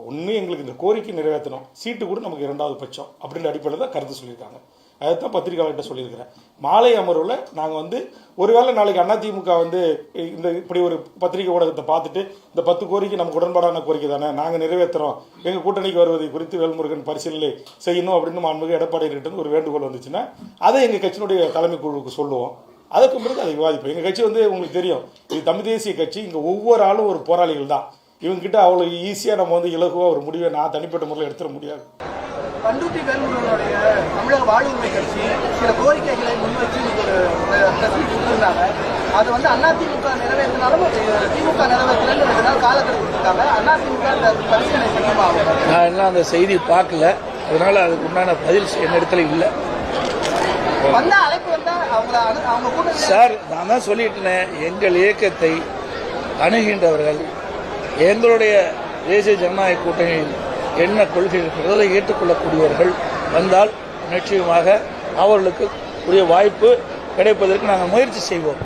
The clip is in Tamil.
ஒன்று எங்களுக்கு இந்த கோரிக்கை நிறைவேற்றணும், சீட்டு கூட நமக்கு 2வது பட்சம் அப்படின்ற அடிப்படையில் தான் கருத்து சொல்லியிருக்காங்க. அதைத்தான் பத்திரிகையாளர்கிட்ட சொல்லியிருக்கிறேன். மாலை அமர்வில் நாங்கள் ஒருவேளை நாளைக்கு அதிமுக இந்த இப்படி ஒரு பத்திரிகை ஊடகத்தை பார்த்துட்டு இந்த 10 கோரிக்கை நமக்கு உடன்பாடான கோரிக்கை தானே, நாங்கள் நிறைவேற்றுறோம், எங்கள் கூட்டணிக்கு வருவதை குறித்து வேல்முருகன் பரிசீலனை செய்யணும் அப்படின்னு மாண்புமிகு எடப்பாடி கிட்ட ஒரு வேண்டுகோள் வந்துச்சுன்னா அதை எங்கள் கட்சியினுடைய தலைமை குழுவுக்கு சொல்லுவோம். அதுக்கு பிறகு அதை விவாதிப்போம். எங்கள் கட்சி உங்களுக்கு தெரியும், இது தமிழ் தேசிய கட்சி. இங்கே ஒவ்வொரு ஆளும் ஒரு போராளிகள் தான். இவங்ககிட்ட அவ்வளோ ஈஸியாக நம்ம இலகுவாக ஒரு முடிவை நான் தனிப்பட்ட முறையில் எடுத்துட முடியாது. பண்ருட்டி வேல்முருகனுடைய தமிழக வாழ்வுரிமை கட்சி சில கோரிக்கைகளை முன்வச்சு கொடுத்திருந்தாங்க. அது அதிமுக நிறைவேற்றினாலும் திமுக நிறைவேற்றலன்னு 2 நாள் காலக்கெடு கொடுத்திருக்காங்க. அதிமுக பரிசீலனை செய்யுமா? நான் எல்லாம் அந்த செய்தி பார்க்கல, அதனால அதுக்கு உண்டான பதில் என்னிடத்துல இல்லை. சார், நான் தான் சொல்லிட்டேன், எங்கள் இயக்கத்தை அணுகின்றவர்கள் எங்களுடைய தேசிய ஜனநாயக கூட்டணியில் என்ன கொள்கை இருக்கிறதை ஏற்றுக்கொள்ளக்கூடியவர்கள் வந்தால் நிச்சயமாக அவர்களுக்கு உரிய வாய்ப்பு கிடைப்பதற்கு நாங்கள் முயற்சி செய்வோம்.